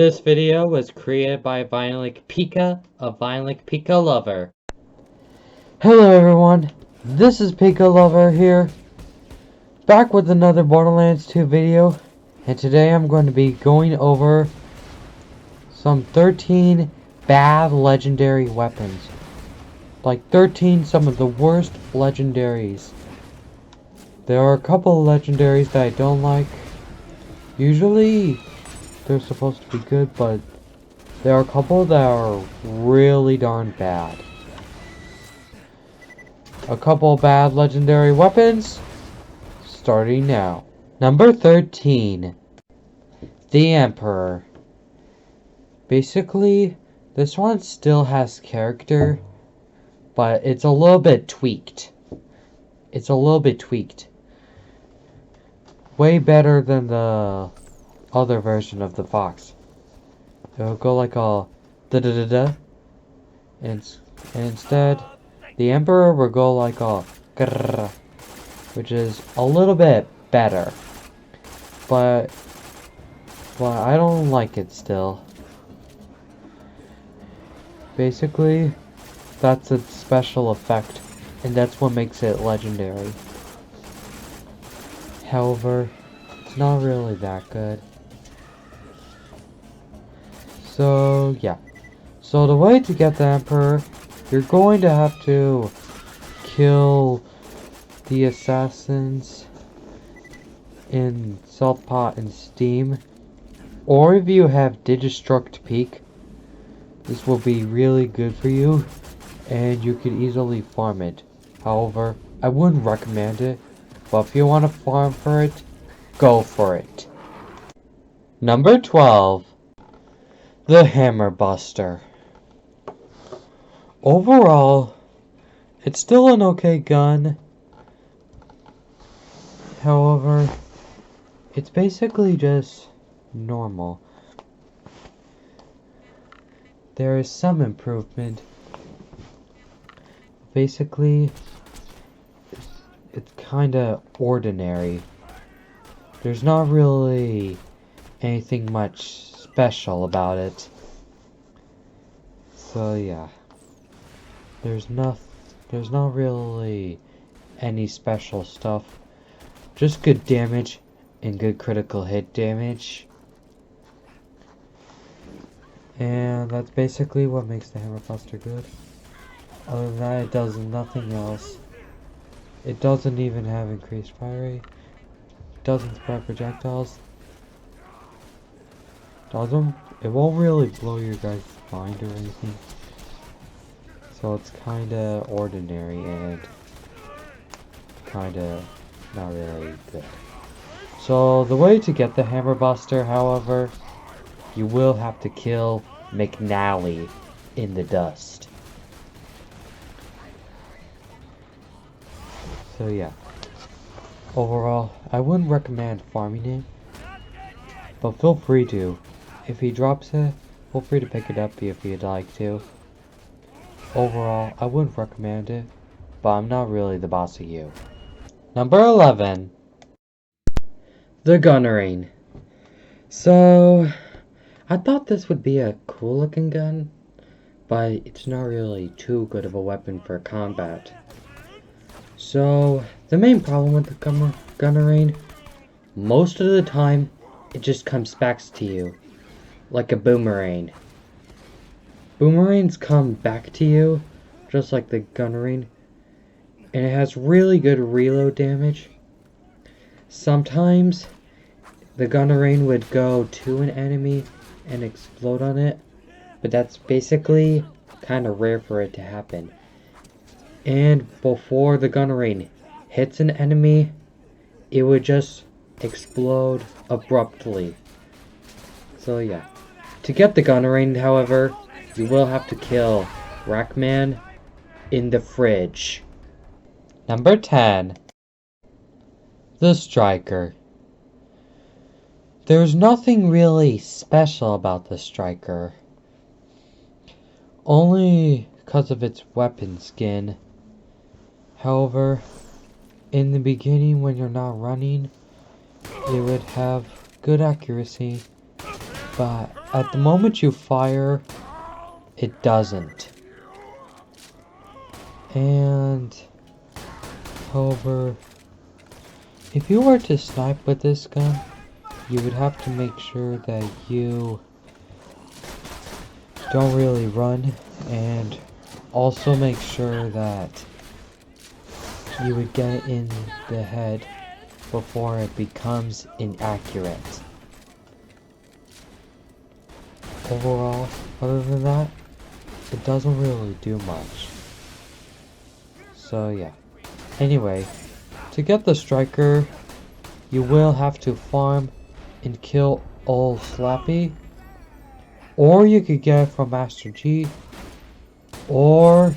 This video was created by Violent Pika, a Violent Pika lover. Hello everyone, this is Pika Lover here, back with another Borderlands 2 video, and today I'm going to be going over some 13 bad legendary weapons. Like 13 some of the worst legendaries. There are a couple of legendaries that I don't like. Usually they're supposed to be good, but there are a couple that are really darn bad. A couple bad legendary weapons, starting now. Number 13, the Emperor. Basically, this one still has character, but it's a little bit tweaked. Way better than the other version of the Fox. It'll go like a da-da-da-da, and instead, the Emperor will go like a grrr, which is a little bit better, but I don't like it still. Basically, that's its special effect, and that's what makes it legendary. However, it's not really that good. So yeah. So the way to get the Emperor, you're going to have to kill the assassins in Saltpot and Steam, or if you have Digistruct Peak, this will be really good for you, and you can easily farm it. However, I wouldn't recommend it, but if you want to farm for it, go for it. Number 12, the Hammer Buster. Overall, it's still an okay gun. However, it's basically just normal. There is some improvement. Basically, it's kinda ordinary. There's not really anything much special about it. So yeah. There's not really any special stuff. Just good damage and good critical hit damage. And that's basically what makes the Hammer Buster good. Other than that, it does nothing else. It doesn't even have increased fire rate. It doesn't spread projectiles. It won't really blow your guys' mind or anything. So it's kinda ordinary and kinda not really good. So the way to get the Hammer Buster, however, you will have to kill McNally in the dust. So yeah. Overall, I wouldn't recommend farming it, but feel free to. If he drops it, feel free to pick it up if you'd like to. Overall, I wouldn't recommend it, but I'm not really the boss of you. Number 11, the Gunnerine. So, I thought this would be a cool looking gun, but it's not really too good of a weapon for combat. So, the main problem with the Gunnerine, most of the time, it just comes back to you, like a boomerang. Boomerangs come back to you, just like the Gunnerine, and it has really good reload damage. Sometimes, the Gunnerine would go to an enemy and explode on it, but that's basically kind of rare for it to happen. And before the Gunnerine hits an enemy, it would just explode abruptly. So yeah. To get the Gunnerine, however, you will have to kill Rackman in the fridge. Number 10, the Striker. There's nothing really special about the Striker, only because of its weapon skin. However, in the beginning when you're not running, it would have good accuracy, but at the moment you fire, it doesn't. And however, if you were to snipe with this gun, you would have to make sure that you don't really run, and also make sure that you would get it in the head before it becomes inaccurate. Overall, other than that, it doesn't really do much. So yeah. Anyway, to get the striker, you will have to farm and kill all Slappy, or you could get it from Master G, or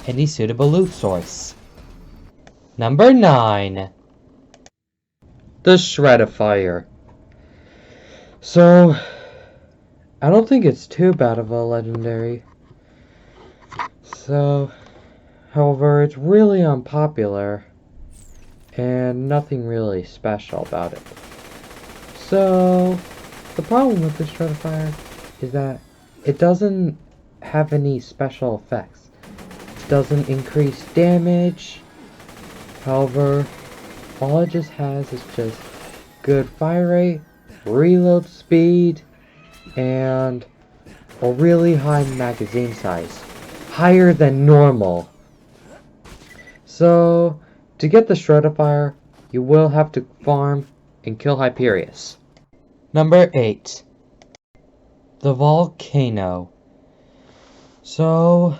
any suitable loot source. Number 9. The Shreddifier. So, I don't think it's too bad of a legendary. So, however, it's really unpopular, and nothing really special about it. So, the problem with the Shreddifier is that it doesn't have any special effects. It doesn't increase damage. However, all it just has is just good fire rate, reload speed, and a really high magazine size. Higher than normal. So, to get the Shreddifier, you will have to farm and kill Hyperius. Number 8. The Volcano. So,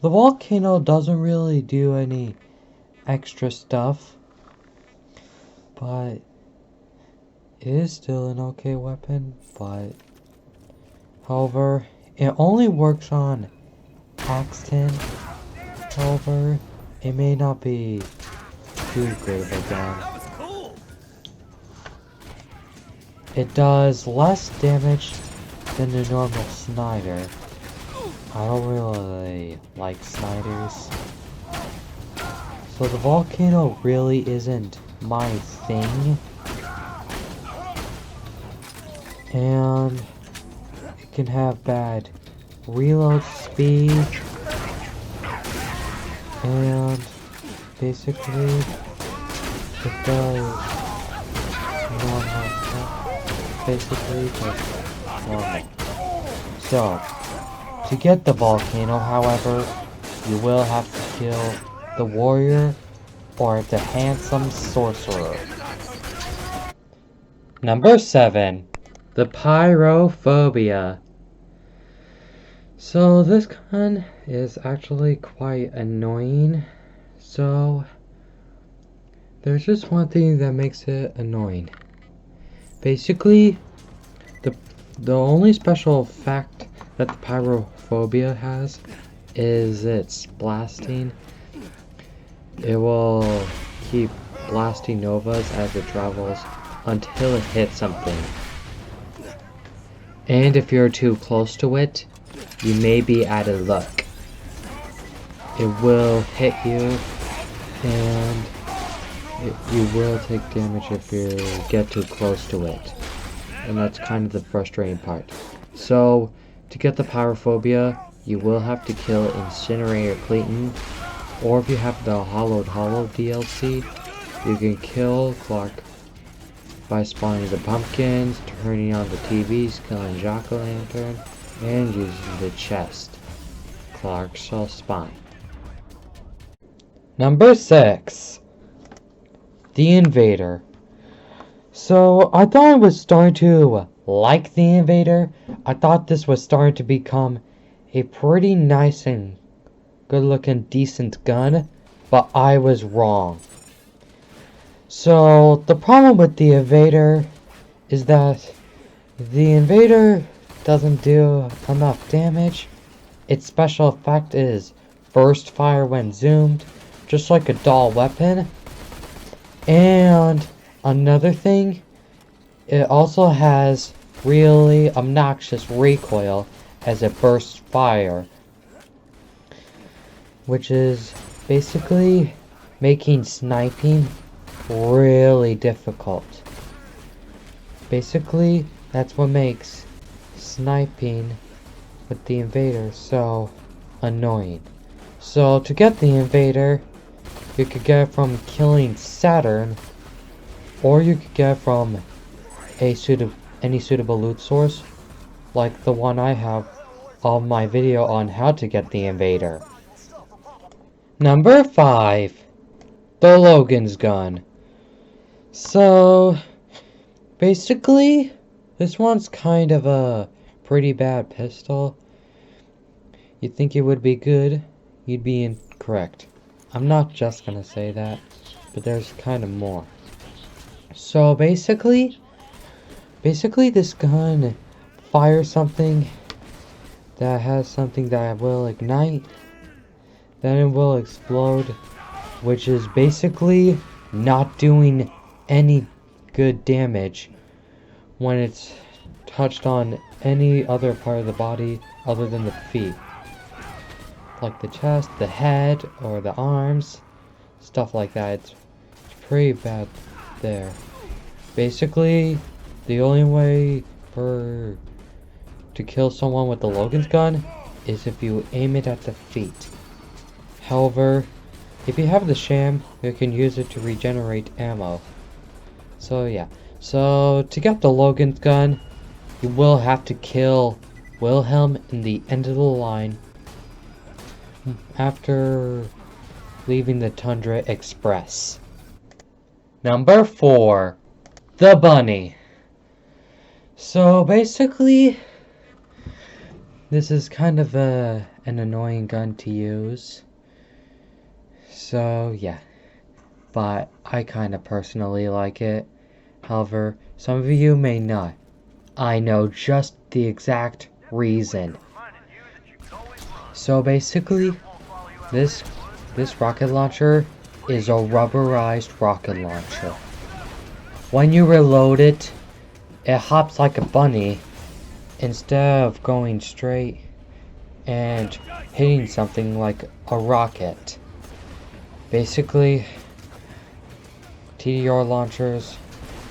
the Volcano doesn't really do any extra stuff, but it is still an okay weapon. But however, it only works on Axton. However, it may not be too great of a gun. It does less damage than the normal Snider. I don't really like Sniders. So the Volcano really isn't my thing. And it can have bad reload speed. And basically it does normal stuff. Basically just normal. So, to get the Volcano, however, you will have to kill the warrior or the handsome sorcerer. Number 7. The Pyrophobia. So this gun is actually quite annoying. So there's just one thing that makes it annoying. Basically, the only special fact that the Pyrophobia has is its blasting. It will keep blasting novas as it travels until it hits something. And if you're too close to it, you may be out of luck. It will hit you, and you will take damage if you get too close to it. And that's kind of the frustrating part. So, to get the Pyrophobia, you will have to kill Incinerator Clayton, or if you have the Hollowed Hollow DLC, you can kill Clark by spawning the pumpkins, turning on the TVs, killing Jack-o'-lantern, and using the chest. Clark shall spawn. Number 6. The Invader. So, I thought I was starting to like the Invader. I thought this was starting to become a pretty nice and good looking decent gun, but I was wrong. So the problem with the Invader is that the Invader doesn't do enough damage. Its special effect is burst fire when zoomed, just like a doll weapon. And another thing, it also has really obnoxious recoil as it bursts fire, which is basically making sniping really difficult. Basically, that's what makes sniping with the invader so annoying. So to get the invader, you could get it from killing Saturn, or you could get it from any suitable loot source, like the one I have on my video on how to get the invader. Number 5. The Logan's gun. So basically, this one's kind of a pretty bad pistol. You'd think it would be good, you'd be incorrect. I'm not just gonna say that, but there's kind of more. So basically this gun fires something that has something that will ignite, then it will explode, which is basically not doing any good damage when it's touched on any other part of the body other than the feet. Like the chest, the head, or the arms, stuff like that. It's pretty bad there. Basically, the only way to kill someone with the Logan's gun is if you aim it at the feet. However, if you have the sham, you can use it to regenerate ammo. So yeah. So to get the Logan's gun, you will have to kill Wilhelm in the end of the line after leaving the Tundra Express. Number 4. The Bunny. So basically, this is kind of an annoying gun to use. So yeah, but I kind of personally like it. However, some of you may not. I know just the exact reason. So basically, this rocket launcher is a rubberized rocket launcher. When you reload it, it hops like a bunny instead of going straight and hitting something like a rocket. Basically, TDR launchers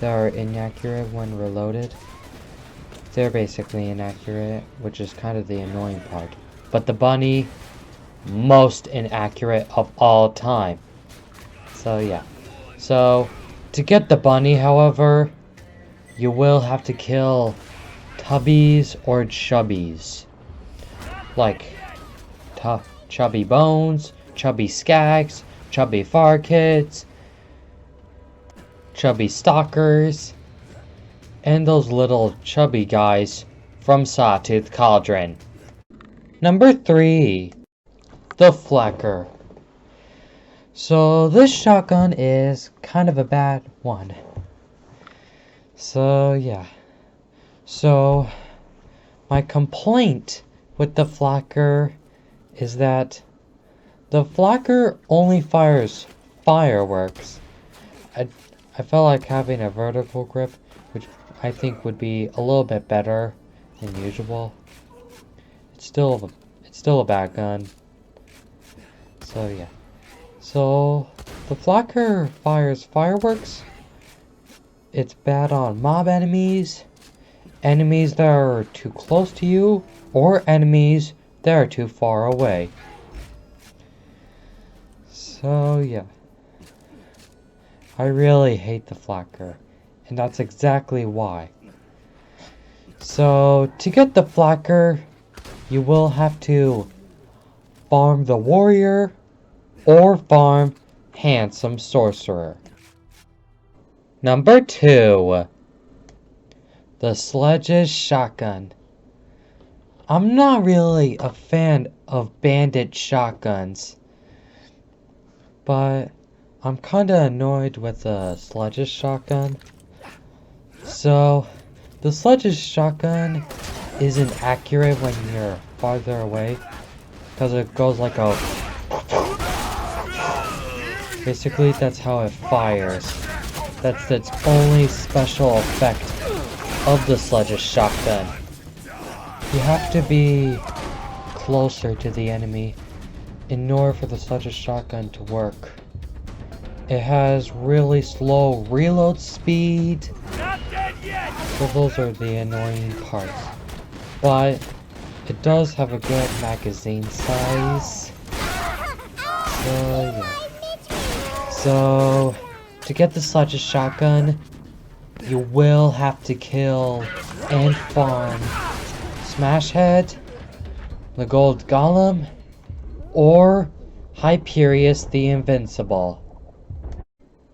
that are inaccurate when reloaded, they're basically inaccurate, which is kind of the annoying part. But the bunny, most inaccurate of all time. So yeah. So to get the bunny, however, you will have to kill tubbies or chubbies. Like chubby bones, chubby skags, chubby far kids, chubby stalkers, and those little chubby guys from Sawtooth Cauldron. Number 3. The Flecker. So this shotgun is kind of a bad one. So yeah. So my complaint with the Flecker is that the Flecker only fires fireworks. I felt like having a vertical grip, which I think would be a little bit better than usual. It's still a bad gun. So yeah. So the Flecker fires fireworks. It's bad on mob enemies, enemies that are too close to you, or enemies that are too far away. So yeah. I really hate the Flecker, and that's exactly why. So to get the Flecker, you will have to farm the warrior or farm handsome sorcerer. Number 2. The Sledge's shotgun. I'm not really a fan of bandit shotguns, but I'm kinda annoyed with the Sledge's shotgun. So the Sledge's shotgun isn't accurate when you're farther away, because it goes like a... Basically, that's how it fires. That's its only special effect of the Sledge's shotgun. You have to be closer to the enemy in order for the Sledge's shotgun to work. It has really slow reload speed. So those are the annoying parts. but it does have a good magazine size. So yeah. So to get the Sledge's shotgun, you will have to kill and farm Smashhead, the Gold Golem, or Hyperius the Invincible.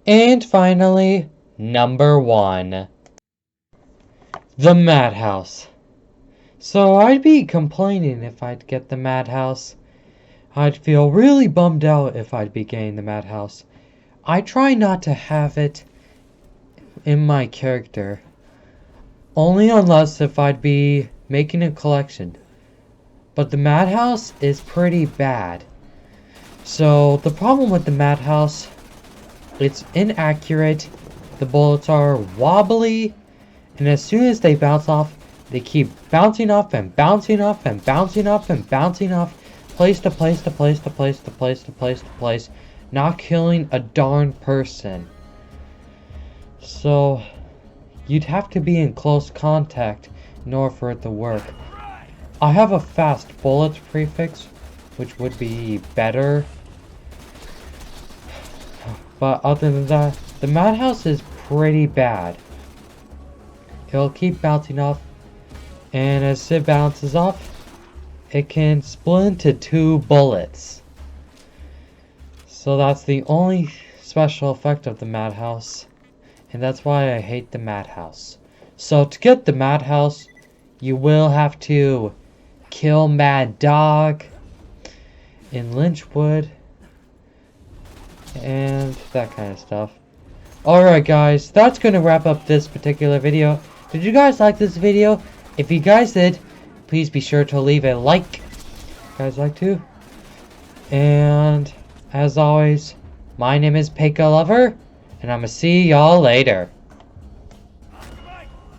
And finally, number 1. The Madhouse. So I'd be complaining if I'd get the Madhouse. I'd feel really bummed out if I'd be getting the Madhouse. I try not to have it in my character. Only unless if I'd be making a collection. But the Madhouse is pretty bad. So the problem with the Madhouse, it's inaccurate, the bullets are wobbly, and as soon as they bounce off, they keep bouncing off and bouncing off and bouncing off and bouncing off, place to place to place to place to place to place to place, not killing a darn person. So you'd have to be in close contact in order for it to work. I have a fast bullets prefix, which would be better. But other than that, the Madhouse is pretty bad. It'll keep bouncing off, and as it bounces off, it can split into 2 bullets. So that's the only special effect of the Madhouse, and that's why I hate the Madhouse. So to get the Madhouse, you will have to kill Mad Dog in Lynchwood and that kind of stuff. Alright guys, that's going to wrap up this particular video. Did you guys like this video? If you guys did, please be sure to leave a like. If you guys like to. And as always, my name is Pekka Lover, and I'm gonna see y'all later.